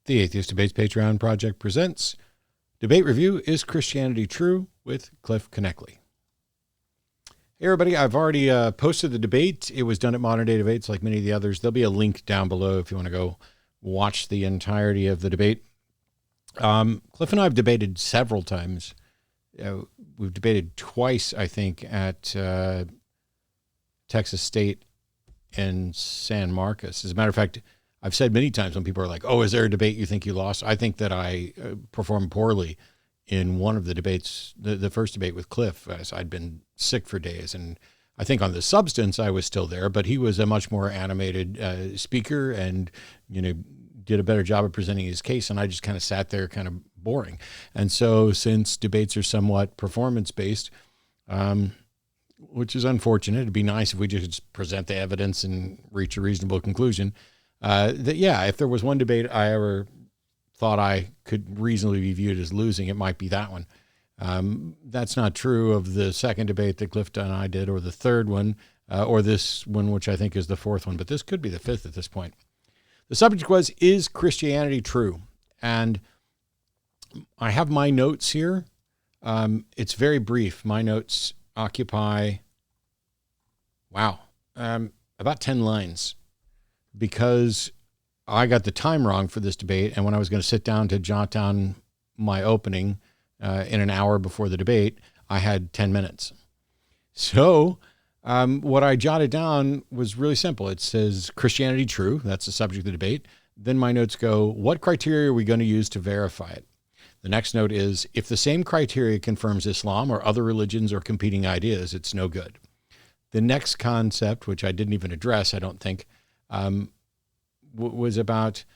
The Atheist Debates Patreon Project presents Debate Review, Is Christianity True? With Cliffe Knechtle. Hey everybody, I've already posted the debate. It was done at Modern Day Debates like many of the others. There'll be a link down below if you want to go watch the entirety of the debate. Cliffe and I have debated several times. We've debated twice, I think, at Texas State and San Marcos. As a matter of fact, I've said many times when people are like, oh, is there a debate you think you lost? I think that I performed poorly in one of the debates, the first debate with Cliffe, as I'd been sick for days. And I think on the substance, I was still there, but he was a much more animated speaker and, did a better job of presenting his case. And I just kind of sat there kind of boring. And so since debates are somewhat performance-based, which is unfortunate, it'd be nice if we just present the evidence and reach a reasonable conclusion. If there was one debate I ever thought I could reasonably be viewed as losing, it might be that one. That's not true of the second debate that Cliffe and I did, or the third one, or this one, which I think is the fourth one, but this could be the fifth at this point. The subject was, is Christianity true? And I have my notes here. It's very brief. My notes occupy, about 10 lines. Because I got the time wrong for this debate, and when I was going to sit down to jot down my opening in an hour before the debate, I had 10 minutes. So what I jotted down was really simple. It says, Christianity true. That's the subject of the debate. Then my notes go, what criteria are we going to use to verify it? The next note is, if the same criteria confirms Islam or other religions or competing ideas, it's no good. The next concept, which I didn't even address, I don't think, was about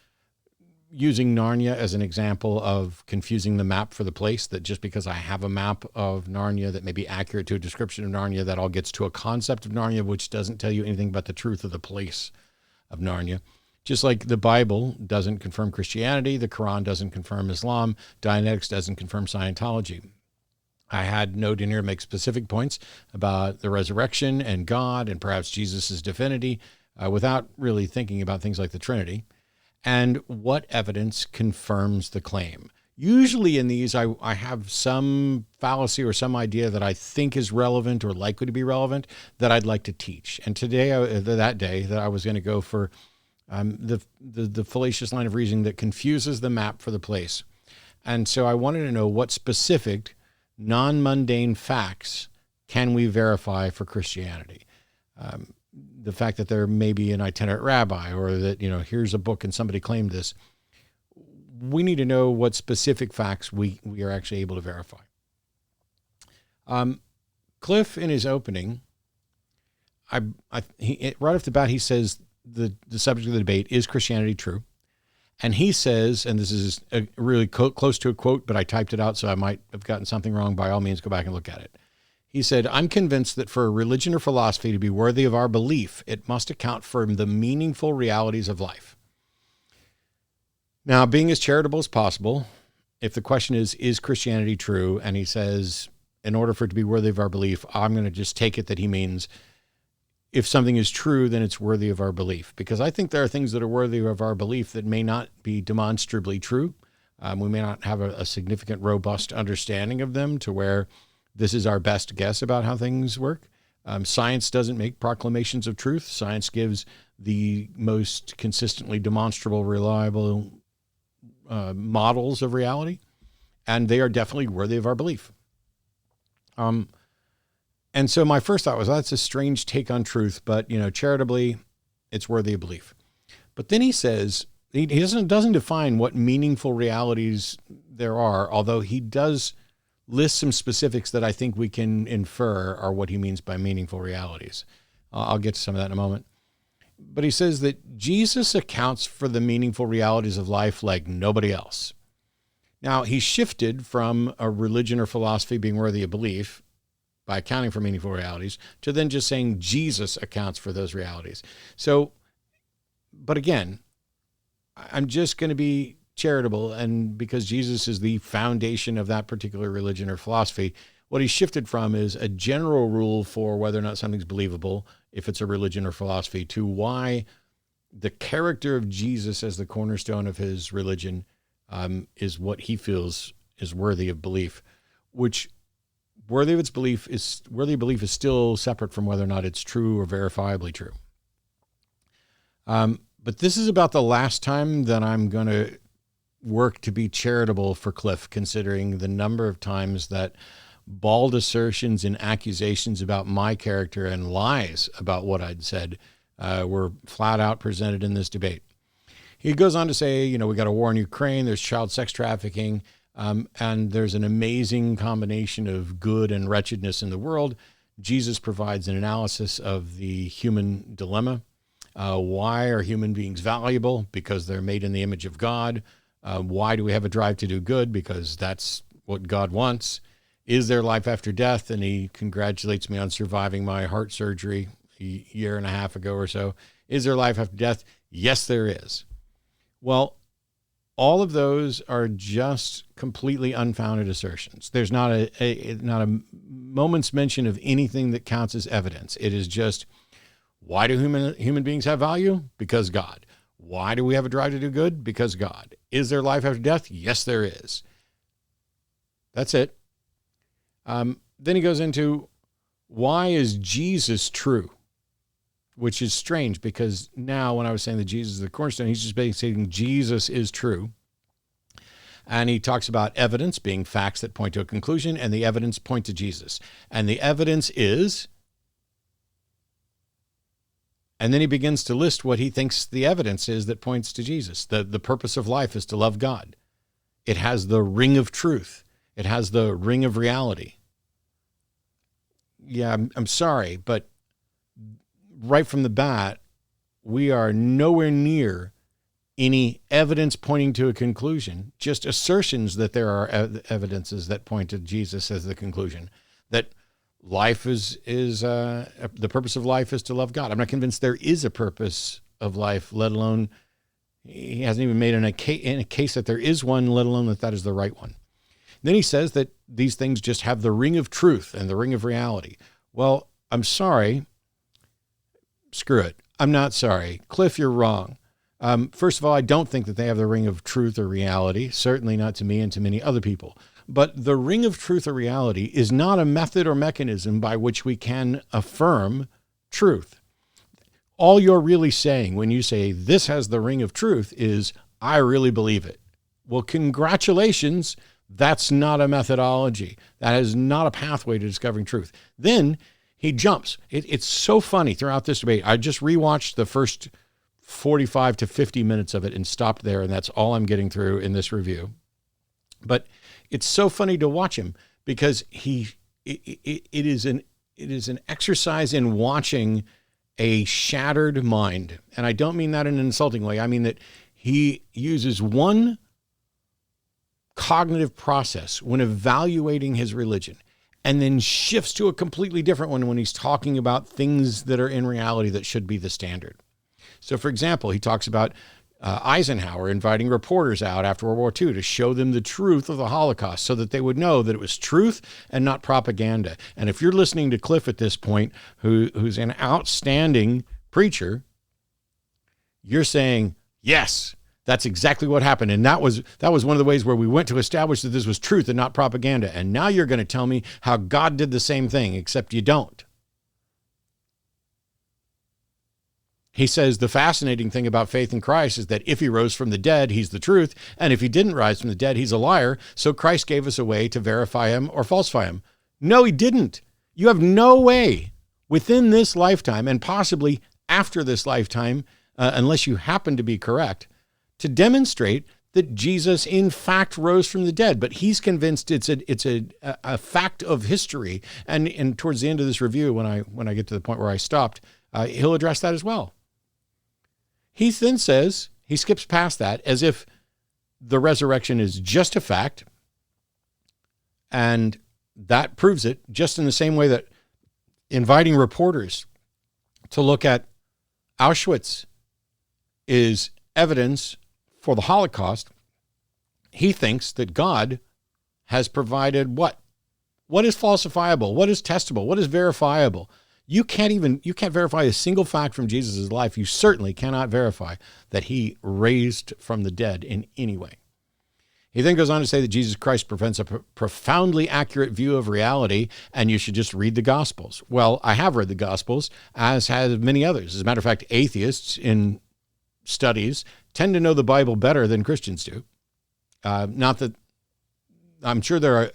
using Narnia as an example of confusing the map for the place, that just because I have a map of Narnia that may be accurate to a description of Narnia, that all gets to a concept of Narnia, which doesn't tell you anything about the truth of the place of Narnia. Just like the Bible doesn't confirm Christianity, the Quran doesn't confirm Islam, Dianetics doesn't confirm Scientology. I had note in here to make specific points about the resurrection and God and perhaps Jesus's divinity, without really thinking about things like the Trinity, and what evidence confirms the claim. Usually in these, I have some fallacy or some idea that I think is relevant or likely to be relevant that I'd like to teach. And today, that day, that I was going to go for the fallacious line of reasoning that confuses the map for the place. And so I wanted to know what specific non-mundane facts can we verify for Christianity. The fact that there may be an itinerant rabbi, or that, here's a book and somebody claimed this. We need to know what specific facts we are actually able to verify. Cliffe, in his opening, right off the bat, he says the subject of the debate is Christianity true. And he says, and this is really close to a quote, but I typed it out, so I might have gotten something wrong. By all means, go back and look at it. He said, I'm convinced that for a religion or philosophy to be worthy of our belief, it must account for the meaningful realities of life. Now, being as charitable as possible, if the question is Christianity true? And he says, in order for it to be worthy of our belief, I'm going to just take it that he means if something is true, then it's worthy of our belief. Because I think there are things that are worthy of our belief that may not be demonstrably true. We may not have a significant, robust understanding of them to where this is our best guess about how things work. Science doesn't make proclamations of truth. Science gives the most consistently demonstrable, reliable models of reality, and they are definitely worthy of our belief. And so my first thought was, that's a strange take on truth, but charitably, it's worthy of belief. But then he says he doesn't define what meaningful realities there are, although he does list some specifics that I think we can infer are what he means by meaningful realities. I'll get to some of that in a moment. But he says that Jesus accounts for the meaningful realities of life like nobody else. Now, he shifted from a religion or philosophy being worthy of belief by accounting for meaningful realities to then just saying Jesus accounts for those realities. So, but again, I'm just going to be charitable, and because Jesus is the foundation of that particular religion or philosophy, what he shifted from is a general rule for whether or not something's believable, if it's a religion or philosophy, to why the character of Jesus as the cornerstone of his religion is what he feels is worthy of belief, which worthy of belief is still separate from whether or not it's true or verifiably true. But this is about the last time that I'm going to work to be charitable for Cliffe, considering the number of times that bald assertions and accusations about my character and lies about what I'd said were flat out presented in this debate. He goes on to say, we got a war in Ukraine, there's child sex trafficking, and there's an amazing combination of good and wretchedness in the world. Jesus provides an analysis of the human dilemma. Why are human beings valuable? Because they're made in the image of God. Why do we have a drive to do good? Because that's what God wants. Is there life after death? And he congratulates me on surviving my heart surgery a year and a half ago or so. Is there life after death? Yes, there is. Well, all of those are just completely unfounded assertions. There's not a moment's mention of anything that counts as evidence. It is just, why do human beings have value? Because God. Why do we have a drive to do good? Because God. Is there life after death? Yes, there is. That's it. Then he goes into, why is Jesus true? Which is strange, because now when I was saying that Jesus is the cornerstone, he's just basically saying Jesus is true. And he talks about evidence being facts that point to a conclusion, and the evidence point to Jesus. And the evidence is, and then he begins to list what he thinks the evidence is that points to Jesus. The purpose of life is to love God. It has the ring of truth. It has the ring of reality. Yeah, I'm sorry, but right from the bat, we are nowhere near any evidence pointing to a conclusion, just assertions that there are evidences that point to Jesus as the conclusion, that life is the purpose of life is to love God. I'm not convinced there is a purpose of life, let alone he hasn't even made in a case that there is one, let alone that is the right one. Then he says that these things just have the ring of truth and the ring of reality. Well, I'm sorry. Screw it. I'm not sorry. Cliffe, you're wrong. First of all, I don't think that they have the ring of truth or reality, certainly not to me and to many other people. But the ring of truth or reality is not a method or mechanism by which we can affirm truth. All you're really saying when you say this has the ring of truth is, I really believe it. Well, congratulations. That's not a methodology. That is not a pathway to discovering truth. Then he jumps. It's so funny throughout this debate. I just rewatched the first 45 to 50 minutes of it and stopped there, and that's all I'm getting through in this review. But it's so funny to watch him because it is an exercise in watching a shattered mind. And I don't mean that in an insulting way. I mean that he uses one cognitive process when evaluating his religion and then shifts to a completely different one when he's talking about things that are in reality that should be the standard. So, for example, he talks about Eisenhower inviting reporters out after World War II to show them the truth of the Holocaust so that they would know that it was truth and not propaganda. And if you're listening to Cliffe at this point, who's an outstanding preacher, you're saying, yes, that's exactly what happened. And that was one of the ways where we went to establish that this was truth and not propaganda. And now you're going to tell me how God did the same thing, except you don't. He says the fascinating thing about faith in Christ is that if he rose from the dead, he's the truth. And if he didn't rise from the dead, he's a liar. So Christ gave us a way to verify him or falsify him. No, he didn't. You have no way within this lifetime and possibly after this lifetime, unless you happen to be correct, to demonstrate that Jesus in fact rose from the dead. But he's convinced it's a fact of history. And towards the end of this review, when I get to the point where I stopped, he'll address that as well. He then says, he skips past that as if the resurrection is just a fact, and that proves it, just in the same way that inviting reporters to look at Auschwitz is evidence for the Holocaust. He thinks that God has provided what? What is falsifiable? What is testable? What is verifiable? You can't verify a single fact from Jesus' life. You certainly cannot verify that he raised from the dead in any way. He then goes on to say that Jesus Christ presents a profoundly accurate view of reality, and you should just read the Gospels. Well, I have read the Gospels, as have many others. As a matter of fact, atheists in studies tend to know the Bible better than Christians do. Not that I'm sure the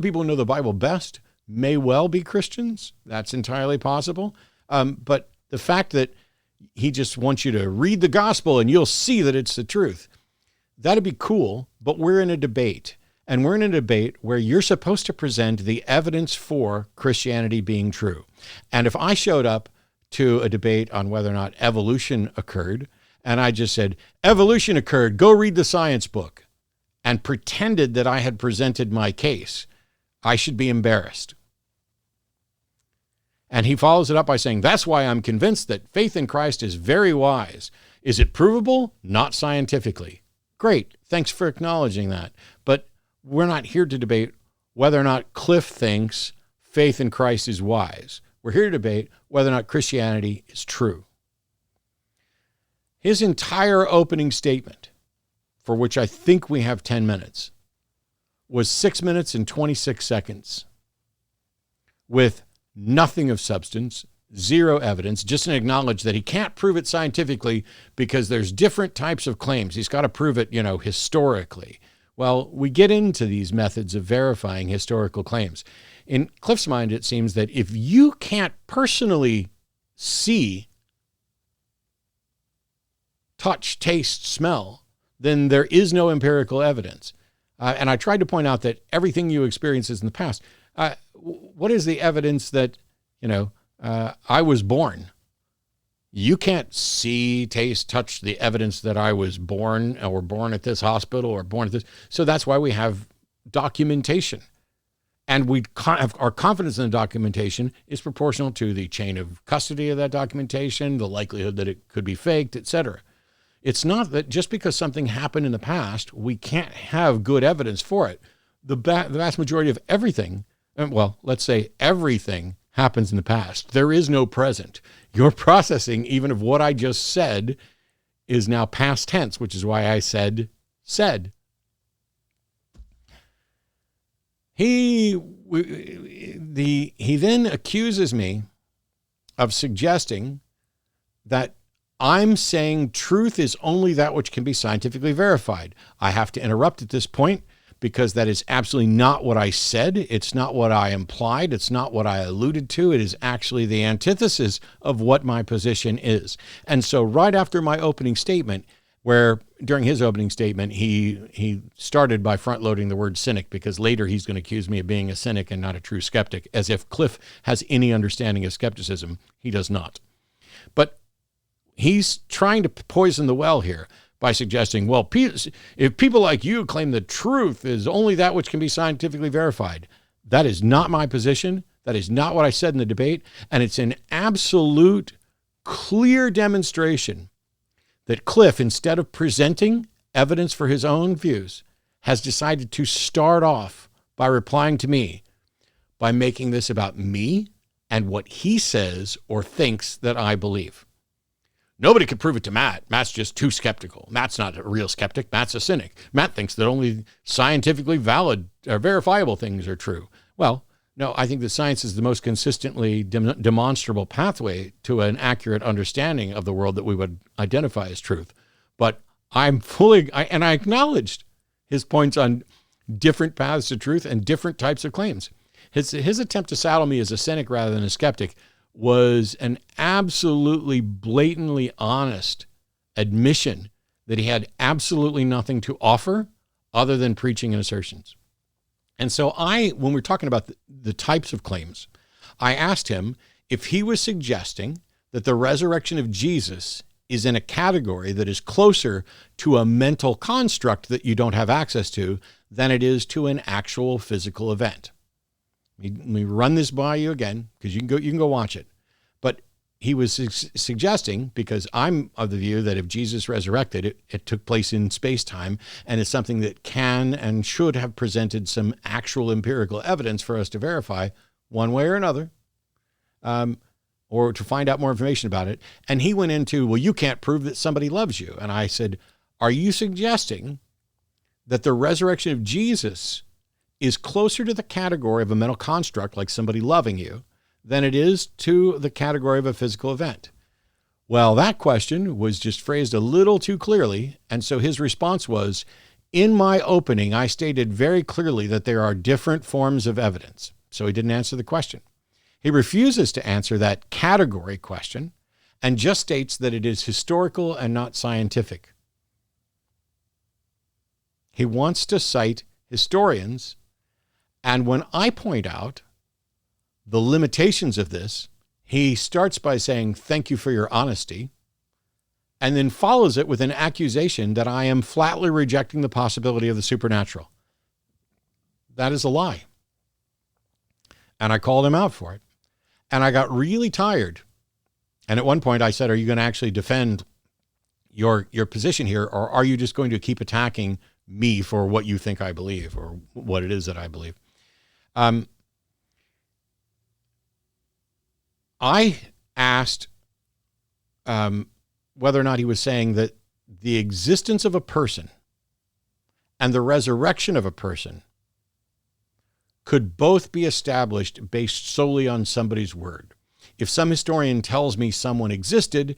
people who know the Bible best may well be Christians. That's entirely possible. But the fact that he just wants you to read the gospel and you'll see that it's the truth, that'd be cool. But we're in a debate, and we're in a debate where you're supposed to present the evidence for Christianity being true. And if I showed up to a debate on whether or not evolution occurred, and I just said, evolution occurred, go read the science book, and pretended that I had presented my case, I should be embarrassed. And he follows it up by saying, that's why I'm convinced that faith in Christ is very wise. Is it provable? Not scientifically. Great. Thanks for acknowledging that. But we're not here to debate whether or not Cliffe thinks faith in Christ is wise. We're here to debate whether or not Christianity is true. His entire opening statement, for which I think we have 10 minutes, was 6 minutes and 26 seconds with nothing of substance, zero evidence, just an acknowledge that he can't prove it scientifically because there's different types of claims. He's got to prove it, historically. Well, we get into these methods of verifying historical claims. In Cliffe's mind, it seems that if you can't personally see, touch, taste, smell, then there is no empirical evidence. And I tried to point out that everything you experience is in the past. What is the evidence that, I was born? You can't see, taste, touch the evidence that I was born or born at this hospital or born at this. So that's why we have documentation. And we have our confidence in the documentation is proportional to the chain of custody of that documentation, the likelihood that it could be faked, etc. It's not that just because something happened in the past, we can't have good evidence for it. The vast majority of everything, well, let's say everything happens in the past. There is no present. Your processing, even of what I just said, is now past tense, which is why I said. He then accuses me of suggesting that I'm saying truth is only that which can be scientifically verified. I have to interrupt at this point because that is absolutely not what I said. It's not what I implied. It's not what I alluded to. It is actually the antithesis of what my position is. And so right after my opening statement, where during his opening statement, he started by front-loading the word cynic, because later he's going to accuse me of being a cynic and not a true skeptic, as if Cliffe has any understanding of skepticism. He does not. But he's trying to poison the well here by suggesting, well, if people like you claim the truth is only that which can be scientifically verified, that is not my position. That is not what I said in the debate. And it's an absolute clear demonstration that Cliffe, instead of presenting evidence for his own views, has decided to start off by replying to me by making this about me and what he says or thinks that I believe. Nobody could prove it to Matt. Matt's just too skeptical. Matt's not a real skeptic. Matt's a cynic. Matt thinks that only scientifically valid or verifiable things are true. Well, no, I think that science is the most consistently demonstrable pathway to an accurate understanding of the world that we would identify as truth. But I acknowledged his points on different paths to truth and different types of claims. His attempt to saddle me as a cynic rather than a skeptic was an absolutely blatantly honest admission that he had absolutely nothing to offer other than preaching and assertions. And so when we're talking about the types of claims, I asked him if he was suggesting that the resurrection of Jesus is in a category that is closer to a mental construct that you don't have access to than it is to an actual physical event. Let me run this by you again, because you can go watch it. But he was suggesting, because I'm of the view that if Jesus resurrected, it took place in space-time, and it's something that can and should have presented some actual empirical evidence for us to verify one way or another. or to find out more information about it. And he went into, well, you can't prove that somebody loves you. And I said, are you suggesting that the resurrection of Jesus is closer to the category of a mental construct, like somebody loving you, than it is to the category of a physical event? Well, that question was just phrased a little too clearly. And so his response was, in my opening, I stated very clearly that there are different forms of evidence. So he didn't answer the question. He refuses to answer that category question and just states that it is historical and not scientific. He wants to cite historians, and when I point out the limitations of this, he starts by saying, thank you for your honesty, and then follows it with an accusation that I am flatly rejecting the possibility of the supernatural. That is a lie. And I called him out for it. And I got really tired. And at one point I said, are you going to actually defend your position here, or are you just going to keep attacking me for what you think I believe, or what it is that I believe? I asked whether or not he was saying that the existence of a person and the resurrection of a person could both be established based solely on somebody's word. If some historian tells me someone existed,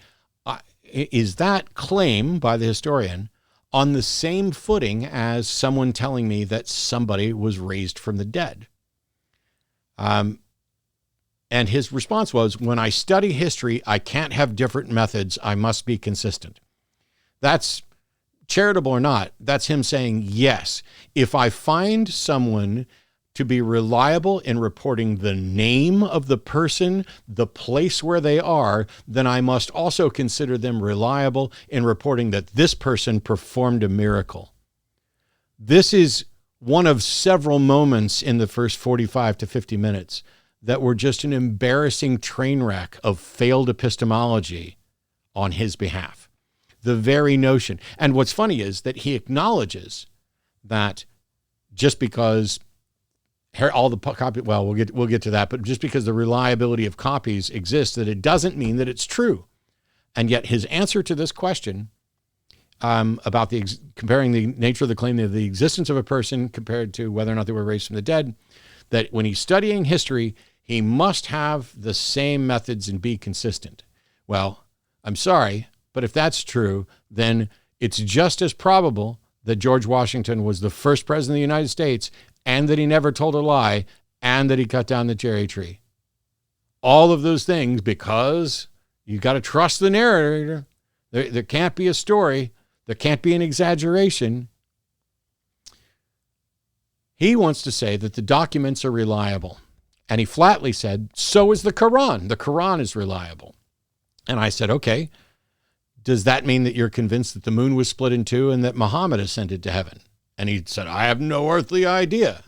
is that claim by the historian on the same footing as someone telling me that somebody was raised from the dead? And his response was, when I study history, I can't have different methods. I must be consistent. That's charitable or not. That's him saying, yes, if I find someone to be reliable in reporting the name of the person, the place where they are, then I must also consider them reliable in reporting that this person performed a miracle. This is one of several moments in the first 45 to 50 minutes that were just an embarrassing train wreck of failed epistemology on his behalf. The very notion. And what's funny is that he acknowledges that just because all the copy, well, we'll get to that, but just because the reliability of copies exists, that it doesn't mean that it's true. And yet his answer to this question about comparing the nature of the claim of the existence of a person compared to whether or not they were raised from the dead, that when he's studying history, he must have the same methods and be consistent. Well, I'm sorry, but if that's true, then it's just as probable that George Washington was the first president of the United States, and that he never told a lie, and that he cut down the cherry tree. All of those things, because you got to trust the narrator. There can't be a story. There can't be an exaggeration. He wants to say that the documents are reliable. And he flatly said, so is the Quran. The Quran is reliable. And I said, okay, does that mean that you're convinced that the moon was split in two and that Muhammad ascended to heaven? And he said, I have no earthly idea.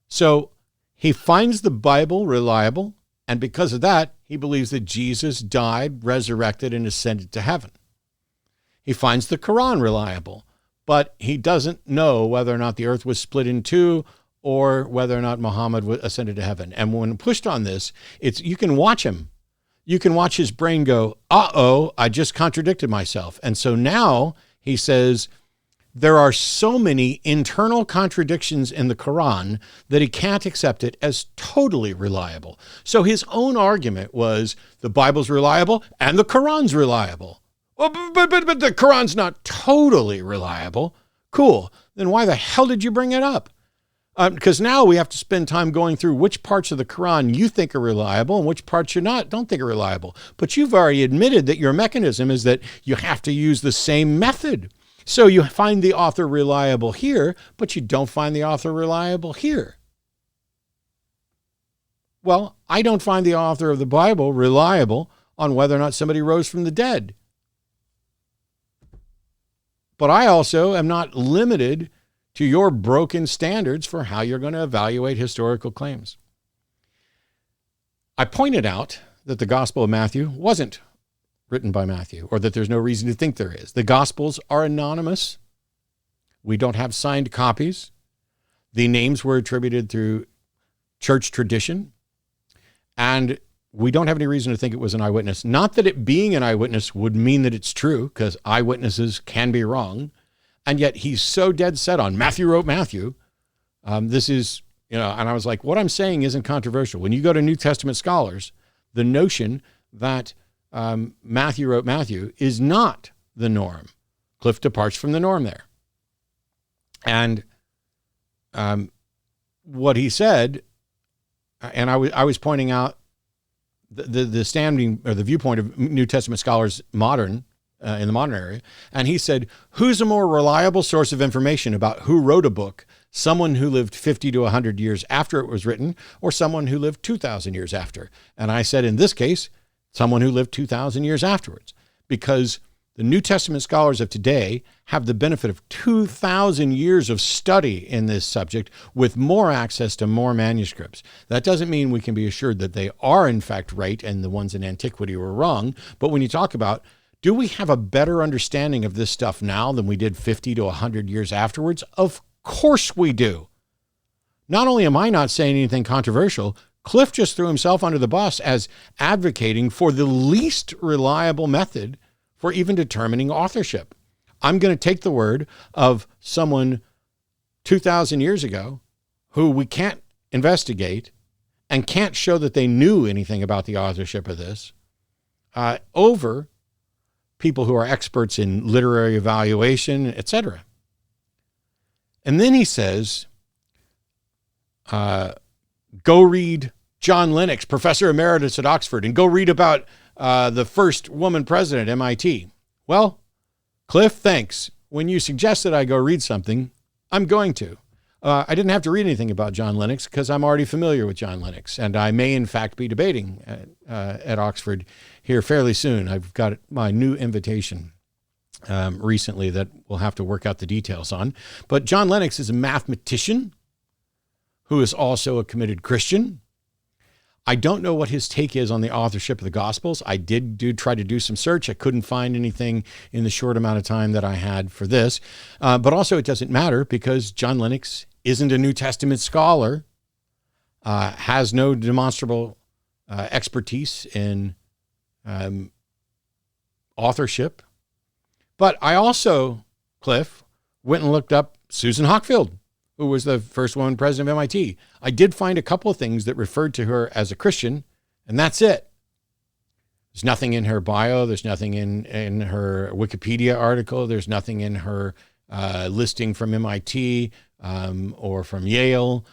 So he finds the Bible reliable, and because of that, he believes that Jesus died, resurrected, and ascended to heaven. He finds the Quran reliable, but he doesn't know whether or not the earth was split in two or whether or not Muhammad ascended to heaven. And when pushed on this, you can watch him. You can watch his brain go, uh-oh, I just contradicted myself. And so now he says, there are so many internal contradictions in the Quran that he can't accept it as totally reliable. So his own argument was the Bible's reliable and the Quran's reliable. Well, but the Quran's not totally reliable. Cool. Then why the hell did you bring it up? Because now we have to spend time going through which parts of the Quran you think are reliable and which parts you don't think are reliable. But you've already admitted that your mechanism is that you have to use the same method. So you find the author reliable here, but you don't find the author reliable here. Well, I don't find the author of the Bible reliable on whether or not somebody rose from the dead. But I also am not limited to your broken standards for how you're going to evaluate historical claims. I pointed out that the Gospel of Matthew wasn't written by Matthew, or that there's no reason to think there is. The Gospels are anonymous. We don't have signed copies. The names were attributed through church tradition. And we don't have any reason to think it was an eyewitness. Not that it being an eyewitness would mean that it's true, because eyewitnesses can be wrong. And yet he's so dead set on Matthew wrote Matthew. This is, and I was like, what I'm saying isn't controversial. When you go to New Testament scholars, the notion that Matthew wrote Matthew is not the norm. Cliffe departs from the norm there. And what he said, and I was pointing out the standing or the viewpoint of New Testament scholars in the modern area. And he said, who's a more reliable source of information about who wrote a book? Someone who lived 50 to 100 years after it was written, or someone who lived 2,000 years after? And I said, in this case, someone who lived 2,000 years afterwards, because the New Testament scholars of today have the benefit of 2,000 years of study in this subject with more access to more manuscripts. That doesn't mean we can be assured that they are in fact right and the ones in antiquity were wrong. But when you talk about, do we have a better understanding of this stuff now than we did 50 to 100 years afterwards? Of course we do. Not only am I not saying anything controversial, Cliffe just threw himself under the bus as advocating for the least reliable method for even determining authorship. I'm going to take the word of someone 2,000 years ago who we can't investigate and can't show that they knew anything about the authorship of this over people who are experts in literary evaluation, etc. And then he says, go read John Lennox, professor emeritus at Oxford, and go read about the first woman president at MIT. Well, Cliffe, thanks. When you suggest that I go read something, I'm going to. I didn't have to read anything about John Lennox because I'm already familiar with John Lennox, and I may in fact be debating at Oxford here fairly soon. I've got my new invitation recently that we'll have to work out the details on. But John Lennox is a mathematician who is also a committed Christian. I don't know what his take is on the authorship of the Gospels. I did try to do some search. I couldn't find anything in the short amount of time that I had for this. But also it doesn't matter because John Lennox isn't a New Testament scholar, has no demonstrable expertise in authorship. But I also, Cliffe, went and looked up Susan Hockfield, who was the first woman president of MIT. I did find a couple of things that referred to her as a Christian, and that's it. There's nothing in her bio. There's nothing in her Wikipedia article. There's nothing in her listing from MIT or from Yale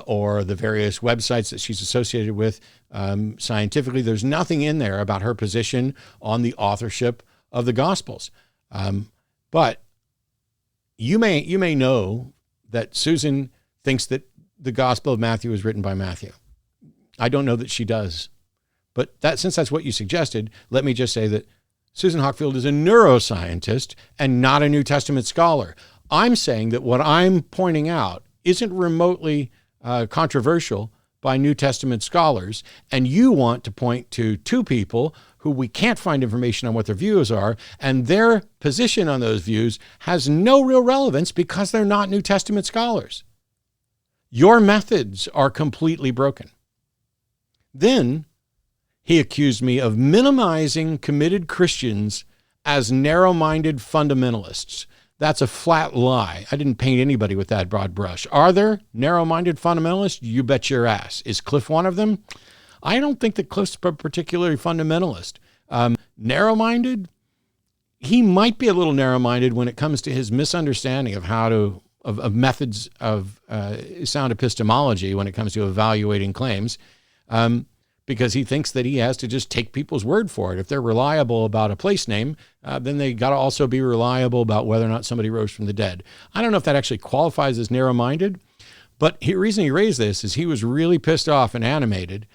or the various websites that she's associated with scientifically. There's nothing in there about her position on the authorship of the Gospels. But you may know that Susan thinks that the Gospel of Matthew was written by Matthew. I don't know that she does. But since that's what you suggested, let me just say that Susan Hockfield is a neuroscientist and not a New Testament scholar. I'm saying that what I'm pointing out isn't remotely controversial by New Testament scholars, and you want to point to two people who we can't find information on what their views are, and their position on those views has no real relevance because they're not New Testament scholars. Your methods are completely broken. Then he accused me of minimizing committed Christians as narrow-minded fundamentalists. That's a flat lie. I didn't paint anybody with that broad brush. Are there narrow-minded fundamentalists? You bet your ass. Is Cliffe one of them? I don't think that Cliffe's particularly fundamentalist. Narrow-minded? He might be a little narrow-minded when it comes to his misunderstanding of of methods of sound epistemology when it comes to evaluating claims, because he thinks that he has to just take people's word for it. If they're reliable about a place name, then they got to also be reliable about whether or not somebody rose from the dead. I don't know if that actually qualifies as narrow-minded, but the reason he raised this is he was really pissed off and animated,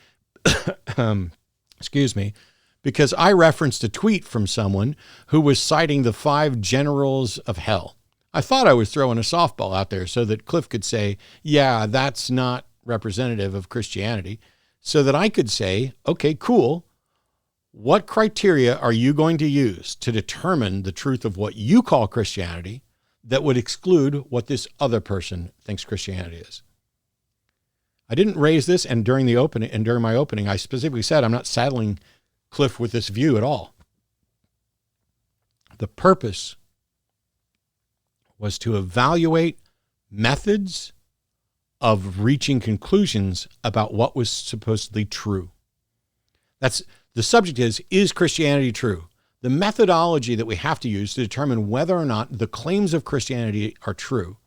excuse me, because I referenced a tweet from someone who was citing the 5 generals of hell. I thought I was throwing a softball out there so that Cliffe could say, yeah, that's not representative of Christianity, so that I could say, okay, cool. What criteria are you going to use to determine the truth of what you call Christianity that would exclude what this other person thinks Christianity is? I didn't raise this, and during my opening, I specifically said I'm not saddling Cliffe with this view at all. The purpose was to evaluate methods of reaching conclusions about what was supposedly true. The subject is Christianity true? The methodology that we have to use to determine whether or not the claims of Christianity are true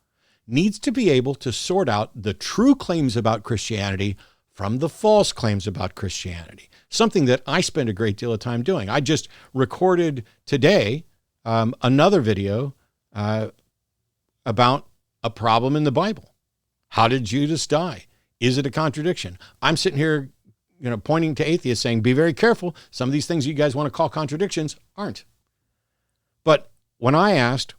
needs to be able to sort out the true claims about Christianity from the false claims about Christianity, something that I spend a great deal of time doing. I just recorded today another video about a problem in the Bible. How did Judas die? Is it a contradiction? I'm sitting here, pointing to atheists saying, be very careful. Some of these things you guys want to call contradictions aren't. But when I asked,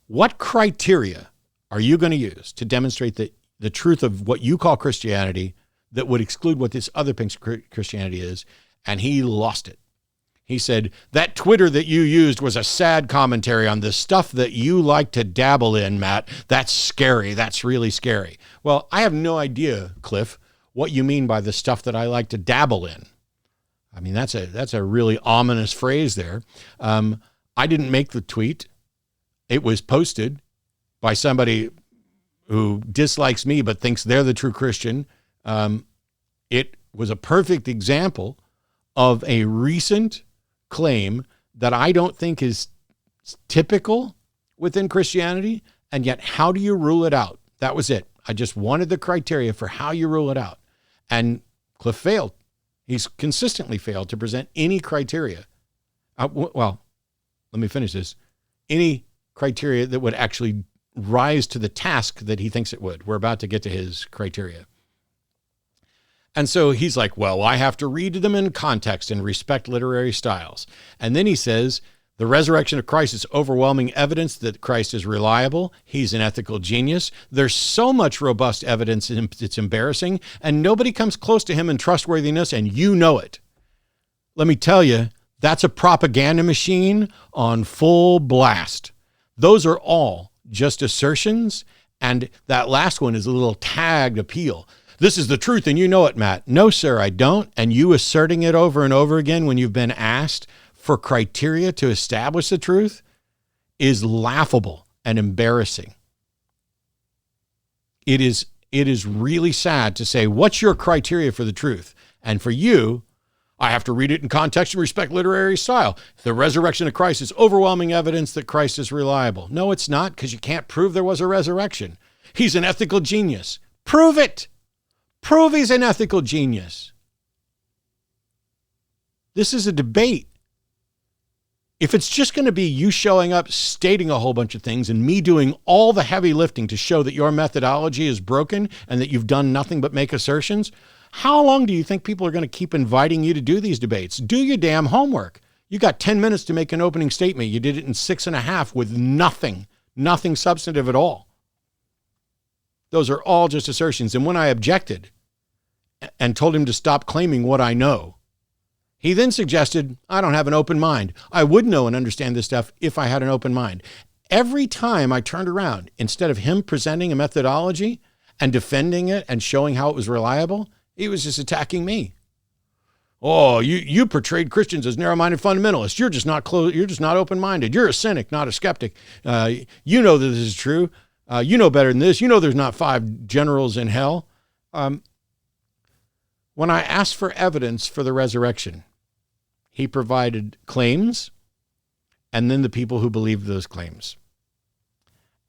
what criteria are you going to use to demonstrate the truth of what you call Christianity that would exclude what this other thing Christianity is? And he lost it. He said, that Twitter that you used was a sad commentary on the stuff that you like to dabble in, Matt. That's scary. That's really scary. Well, I have no idea, Cliffe, what you mean by the stuff that I like to dabble in. I mean, that's a really ominous phrase there. I didn't make the tweet. It was posted by somebody who dislikes me but thinks they're the true Christian. It was a perfect example of a recent claim that I don't think is typical within Christianity, and yet how do you rule it out? That was it. I just wanted the criteria for how you rule it out. And Cliffe failed. He's consistently failed to present any criteria. Well, let me finish this. Any criteria that would actually rise to the task that he thinks it would. We're about to get to his criteria. And so he's like, well, I have to read them in context and respect literary styles. And then he says, the resurrection of Christ is overwhelming evidence that Christ is reliable. He's an ethical genius. There's so much robust evidence, it's embarrassing, and nobody comes close to him in trustworthiness, and you know it. Let me tell you, that's a propaganda machine on full blast. Those are all just assertions, and that last one is a little tagged appeal. This is the truth, and you know it, Matt. No, sir, I don't. And you asserting it over and over again when you've been asked for criteria to establish the truth is laughable and embarrassing. It is really sad to say, what's your criteria for the truth? And for you, I have to read it in context and respect literary style. The resurrection of Christ is overwhelming evidence that Christ is reliable. No, it's not, because you can't prove there was a resurrection. He's an ethical genius. Prove it. Prove he's an ethical genius. This is a debate. If it's just going to be you showing up, stating a whole bunch of things, and me doing all the heavy lifting to show that your methodology is broken and that you've done nothing but make assertions, how long do you think people are going to keep inviting you to do these debates? Do your damn homework. You got 10 minutes to make an opening statement. You did it in 6.5 with nothing substantive at all. Those are all just assertions. And when I objected and told him to stop claiming what I know, he then suggested, I don't have an open mind. I would know and understand this stuff if I had an open mind. Every time I turned around, instead of him presenting a methodology and defending it and showing how it was reliable, he was just attacking me. Oh, you portrayed Christians as narrow-minded fundamentalists. You're just not you're just not open-minded. You're a cynic, not a skeptic. You know that this is true. You know better than this. You know there's not 5 generals in hell. When I asked for evidence for the resurrection, he provided claims and then the people who believed those claims.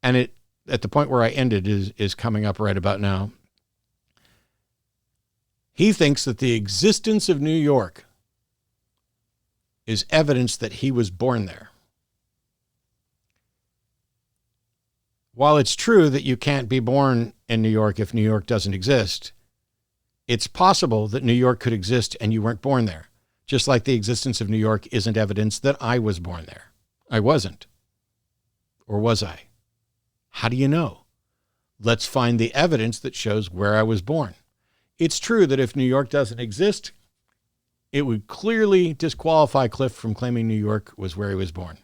And it, at the point where I ended, is coming up right about now. He thinks that the existence of New York is evidence that he was born there. While it's true that you can't be born in New York if New York doesn't exist, it's possible that New York could exist and you weren't born there. Just like the existence of New York isn't evidence that I was born there. I wasn't. Or was I? How do you know? Let's find the evidence that shows where I was born. It's true that if New York doesn't exist, it would clearly disqualify Cliffe from claiming New York was where he was born.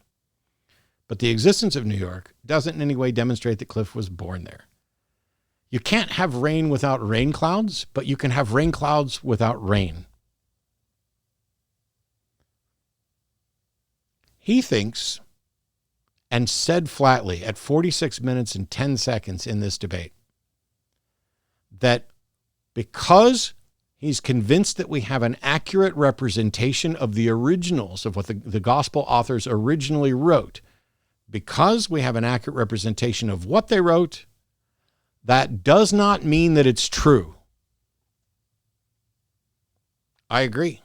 But the existence of New York doesn't in any way demonstrate that Cliffe was born there. You can't have rain without rain clouds, but you can have rain clouds without rain. He thinks, and said flatly at 46 minutes and 10 seconds in this debate, that because he's convinced that we have an accurate representation of the originals of what the gospel authors originally wrote, because we have an accurate representation of what they wrote, that does not mean that it's true. I agree.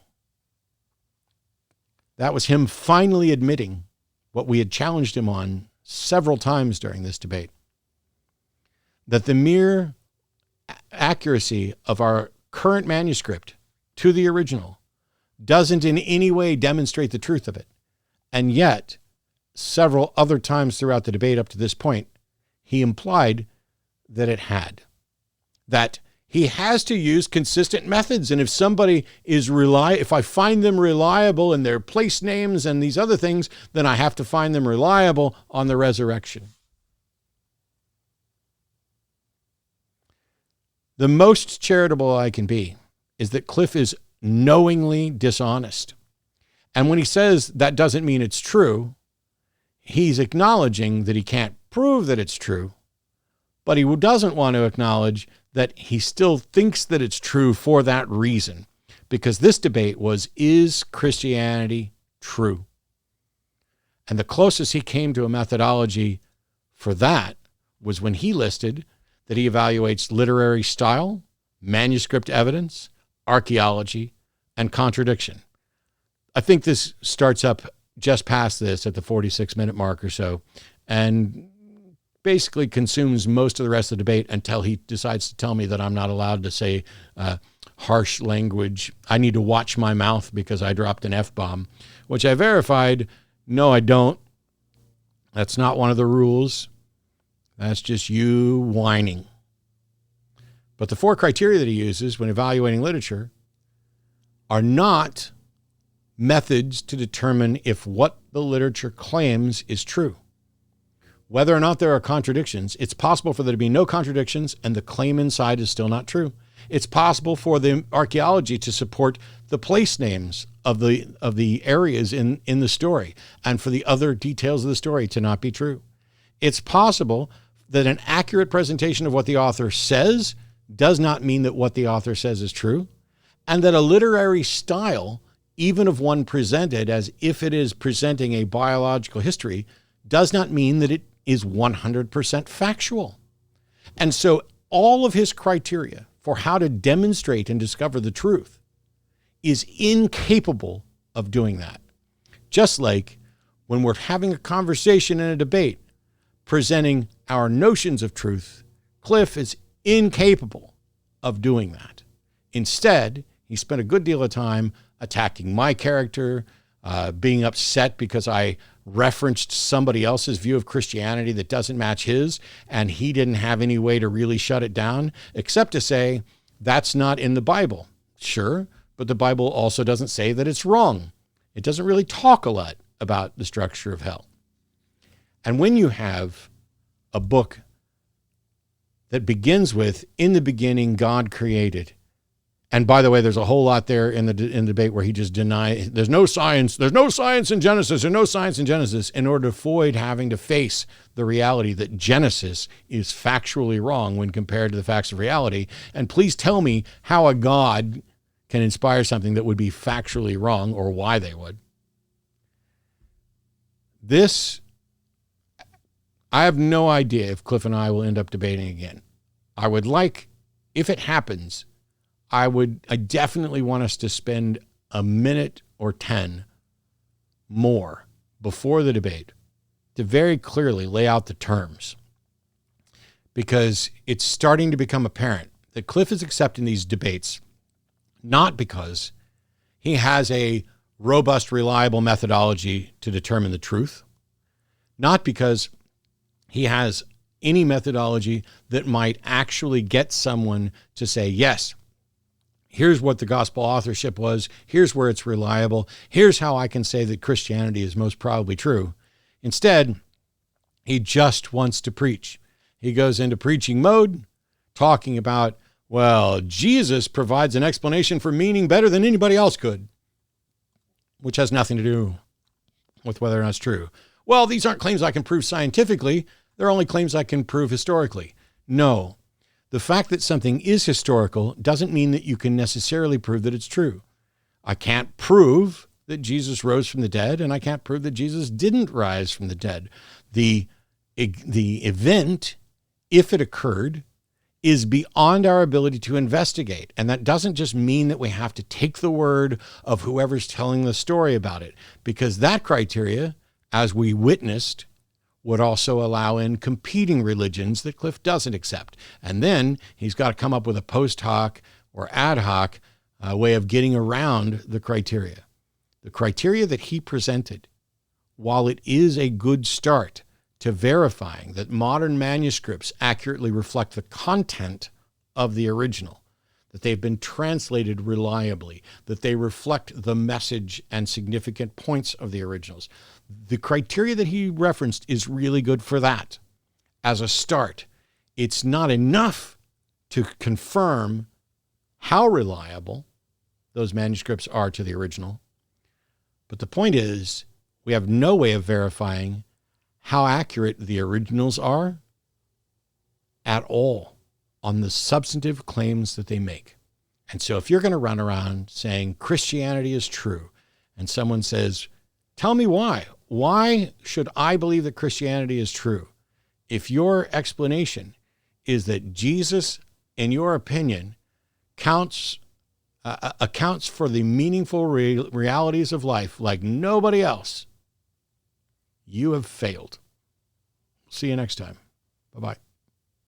That was him finally admitting what we had challenged him on several times during this debate, that the mere accuracy of our current manuscript to the original doesn't in any way demonstrate the truth of it. And yet, several other times throughout the debate up to this point, he implied that it had. That he has to use consistent methods. And if somebody is if I find them reliable in their place names and these other things, then I have to find them reliable on the resurrection. The most charitable I can be is that Cliffe is knowingly dishonest. And when he says that doesn't mean it's true, he's acknowledging that he can't prove that it's true, but he doesn't want to acknowledge that he still thinks that it's true for that reason, because this debate was, is Christianity true? And the closest he came to a methodology for that was when he listed that he evaluates literary style, manuscript evidence, archaeology, and contradiction. I think this starts up just past this at the 46-minute mark or so, and basically consumes most of the rest of the debate until he decides to tell me that I'm not allowed to say harsh language. I need to watch my mouth because I dropped an F-bomb, which I verified. No, I don't. That's not one of the rules. That's just you whining. But the 4 criteria that he uses when evaluating literature are not methods to determine if what the literature claims is true. Whether or not there are contradictions, it's possible for there to be no contradictions and the claim inside is still not true. It's possible for the archaeology to support the place names of the areas in the story and for the other details of the story to not be true. It's possible that an accurate presentation of what the author says does not mean that what the author says is true, and that a literary style, even of one presented as if it is presenting a biological history, does not mean that it is 100% factual. And so all of his criteria for how to demonstrate and discover the truth is incapable of doing that. Just like when we're having a conversation in a debate, presenting our notions of truth, Cliffe is incapable of doing that. Instead, he spent a good deal of time attacking my character, being upset because I referenced somebody else's view of Christianity that doesn't match his, and he didn't have any way to really shut it down, except to say, that's not in the Bible. Sure, but the Bible also doesn't say that it's wrong. It doesn't really talk a lot about the structure of hell. And when you have a book that begins with, in the beginning, God created. And by the way, there's a whole lot there in the debate where he just denies, there's no science in Genesis, in order to avoid having to face the reality that Genesis is factually wrong when compared to the facts of reality. And please tell me how a God can inspire something that would be factually wrong, or why they would. I have no idea if Cliffe and I will end up debating again. I would like, if it happens, I definitely want us to spend a minute or 10 more before the debate to very clearly lay out the terms, because it's starting to become apparent that Cliffe is accepting these debates not because he has a robust, reliable methodology to determine the truth, not because he has any methodology that might actually get someone to say, yes, here's what the gospel authorship was, here's where it's reliable, here's how I can say that Christianity is most probably true. Instead, he just wants to preach. He goes into preaching mode, talking about, well, Jesus provides an explanation for meaning better than anybody else could, which has nothing to do with whether or not it's true. Well, these aren't claims I can prove scientifically. They're only claims I can prove historically. No. The fact that something is historical doesn't mean that you can necessarily prove that it's true. I can't prove that Jesus rose from the dead, and I can't prove that Jesus didn't rise from the dead. The event, if it occurred, is beyond our ability to investigate. And that doesn't just mean that we have to take the word of whoever's telling the story about it, because that criteria, as we witnessed, would also allow in competing religions that Cliffe doesn't accept. And then he's got to come up with a post hoc or ad hoc way of getting around the criteria. The criteria that he presented, while it is a good start to verifying that modern manuscripts accurately reflect the content of the original, that they've been translated reliably, that they reflect the message and significant points of the originals. The criteria that he referenced is really good for that as a start. It's not enough to confirm how reliable those manuscripts are to the original. But the point is, we have no way of verifying how accurate the originals are at all on the substantive claims that they make. And so if you're going to run around saying Christianity is true, and someone says, tell me why. Why should I believe that Christianity is true? If your explanation is that Jesus, in your opinion, accounts for the meaningful realities of life like nobody else, you have failed. See you next time. Bye-bye.